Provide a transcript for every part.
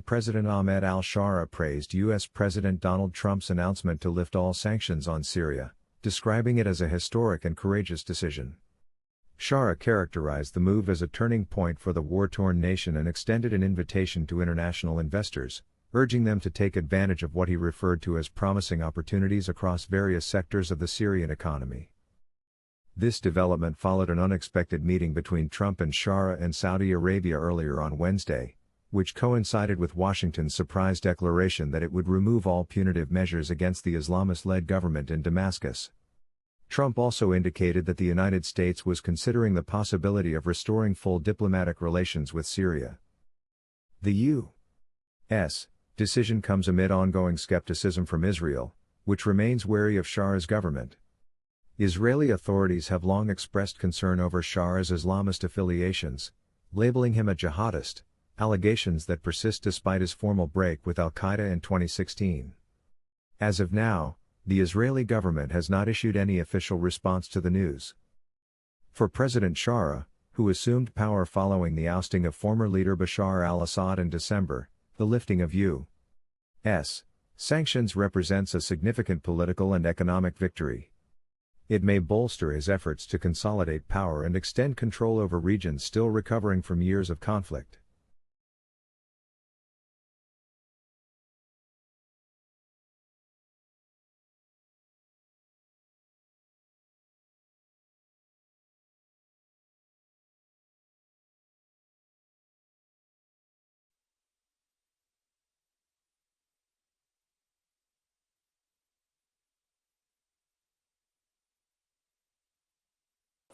President Ahmed al-Shara praised U.S. President Donald Trump's announcement to lift all sanctions on Syria, describing it as a historic and courageous decision. Shara characterized the move as a turning point for the war-torn nation and extended an invitation to international investors, urging them to take advantage of what he referred to as promising opportunities across various sectors of the Syrian economy. This development followed an unexpected meeting between Trump and Shara and Saudi Arabia earlier on Wednesday, which coincided with Washington's surprise declaration that it would remove all punitive measures against the Islamist-led government in Damascus. Trump also indicated that the United States was considering the possibility of restoring full diplomatic relations with Syria. The U.S. decision comes amid ongoing skepticism from Israel, which remains wary of Shara's government. Israeli authorities have long expressed concern over Shara's Islamist affiliations, labeling him a jihadist, allegations that persist despite his formal break with al-Qaeda in 2016. As of now, the Israeli government has not issued any official response to the news. For President Shara, who assumed power following the ousting of former leader Bashar al-Assad in December, the lifting of U.S. sanctions represents a significant political and economic victory. It may bolster his efforts to consolidate power and extend control over regions still recovering from years of conflict.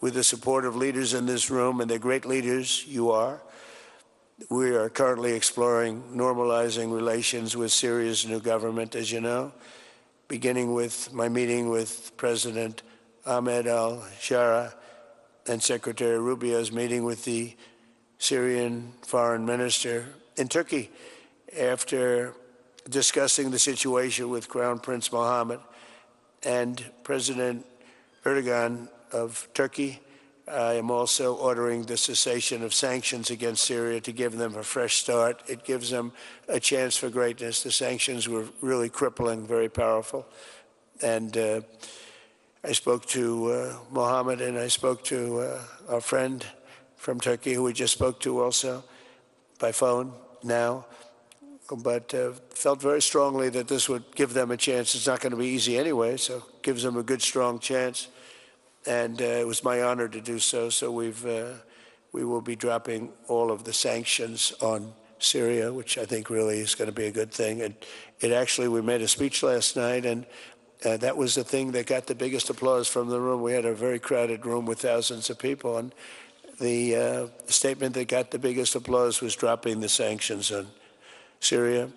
With the support of leaders in this room, and they're great leaders, you are, we are currently exploring normalizing relations with Syria's new government, as you know, beginning with my meeting with President Ahmed al-Shara and Secretary Rubio's meeting with the Syrian foreign minister in Turkey after discussing the situation with Crown Prince Mohammed and President Erdogan of Turkey. I am also ordering the cessation of sanctions against Syria to give them a fresh start. It gives them a chance for greatness. The sanctions were really crippling, very powerful. And I spoke to Mohammed, and I spoke to our friend from Turkey, who we just spoke to also by phone now, but felt very strongly that this would give them a chance. It's not going to be easy anyway, so it gives them a good, strong chance. And it was my honor to do so. So we will be dropping all of the sanctions on Syria, which I think really is going to be a good thing. And we made a speech last night, and that was the thing that got the biggest applause from the room. We had a very crowded room with thousands of people, and the statement that got the biggest applause was dropping the sanctions on Syria.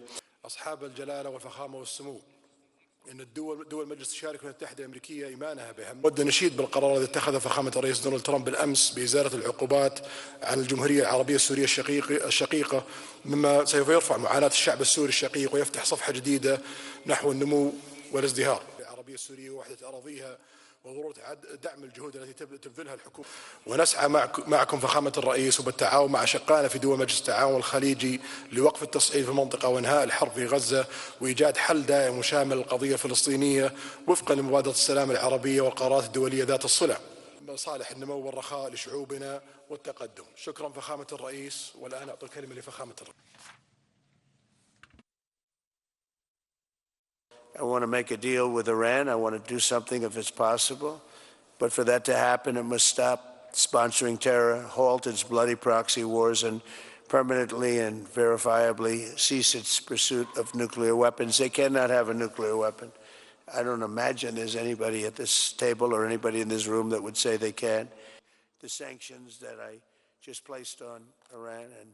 إن دول مجلس الشاركة المتحدة الأمريكية إيمانها بهم. نود نشيد بالقرار الذي اتخذه فخامة الرئيس دونالد ترامب بالأمس بإزالة العقوبات عن الجمهورية العربية السورية الشقيقة، مما سوف يرفع معاناة الشعب السوري الشقيق ويفتح صفحة جديدة نحو النمو والازدهار. العربية السورية وحدة أراضيها وضرورة دعم الجهود التي تبذلها الحكومة. ونسعى معكم فخامة الرئيس وبالتعاون مع أشقائنا في دول مجلس التعاون الخليجي لوقف التصعيد في المنطقة وإنهاء الحرب في غزة وإيجاد حل دائم وشامل للقضية الفلسطينية وفقا لمبادرة السلام العربية والقرارات الدولية ذات الصلة لصالح النمو والرخاء لشعوبنا والتقدم. شكرا فخامة الرئيس، والآن أعطي الكلمة لفخامة الرئيس. I want to make a deal with Iran. I want to do something if it's possible. But for that to happen, it must stop sponsoring terror, halt its bloody proxy wars, and permanently and verifiably cease its pursuit of nuclear weapons. They cannot have a nuclear weapon. I don't imagine there's anybody at this table or anybody in this room that would say they can. The sanctions that I just placed on Iran, and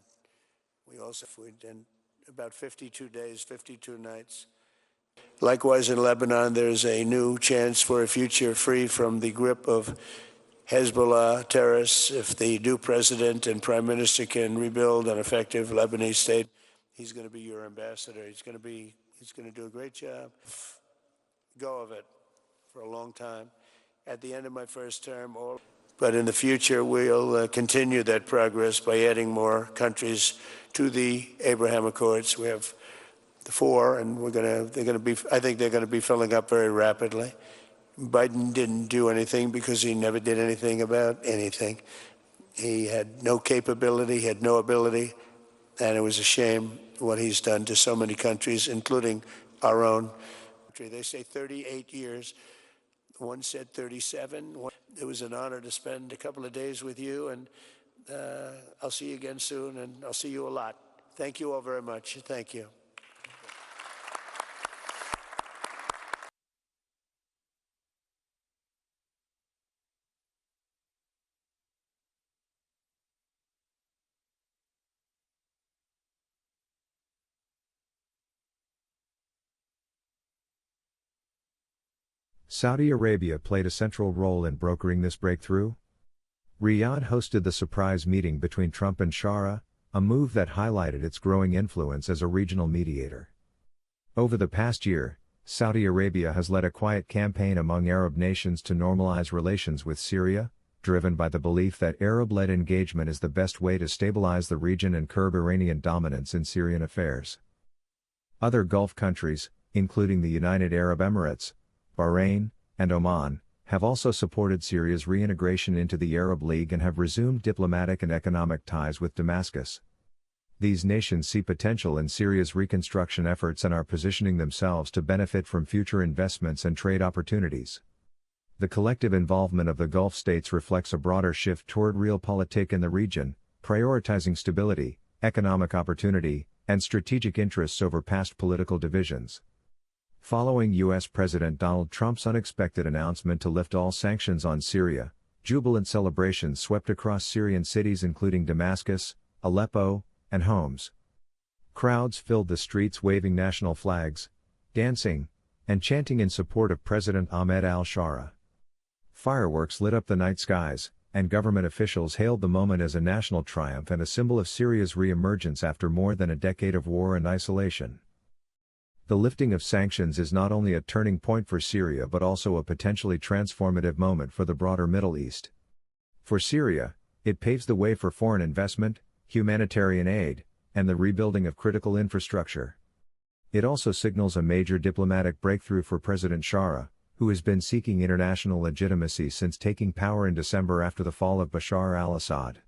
we also, in about 52 days, 52 nights. Likewise, in Lebanon, there's a new chance for a future free from the grip of Hezbollah terrorists. If the new president and prime minister can rebuild an effective Lebanese state, he's going to be your ambassador. He's going to do a great job. Go of it for a long time. At the end of my first term, all But in the future, we'll continue that progress by adding more countries to the Abraham Accords. We have the 4, and I think they're going to be filling up very rapidly. Biden didn't do anything because he never did anything about anything. He had no capability, he had no ability, and it was a shame what he's done to so many countries, including our own country. They say 38 years. One said 37. It was an honor to spend a couple of days with you, and I'll see you again soon, and I'll see you a lot. Thank you all very much. Thank you. Saudi Arabia played a central role in brokering this breakthrough. Riyadh hosted the surprise meeting between Trump and Shara, a move that highlighted its growing influence as a regional mediator. Over the past year, Saudi Arabia has led a quiet campaign among Arab nations to normalize relations with Syria, driven by the belief that Arab-led engagement is the best way to stabilize the region and curb Iranian dominance in Syrian affairs. Other Gulf countries, including the United Arab Emirates, Bahrain, and Oman, have also supported Syria's reintegration into the Arab League and have resumed diplomatic and economic ties with Damascus. These nations see potential in Syria's reconstruction efforts and are positioning themselves to benefit from future investments and trade opportunities. The collective involvement of the Gulf states reflects a broader shift toward realpolitik in the region, prioritizing stability, economic opportunity, and strategic interests over past political divisions. Following U.S. President Donald Trump's unexpected announcement to lift all sanctions on Syria, jubilant celebrations swept across Syrian cities including Damascus, Aleppo, and Homs. Crowds filled the streets waving national flags, dancing, and chanting in support of President Ahmed al-Shara. Fireworks lit up the night skies, and government officials hailed the moment as a national triumph and a symbol of Syria's re-emergence after more than a decade of war and isolation. The lifting of sanctions is not only a turning point for Syria but also a potentially transformative moment for the broader Middle East. For Syria, it paves the way for foreign investment, humanitarian aid, and the rebuilding of critical infrastructure. It also signals a major diplomatic breakthrough for President Shara, who has been seeking international legitimacy since taking power in December after the fall of Bashar al-Assad.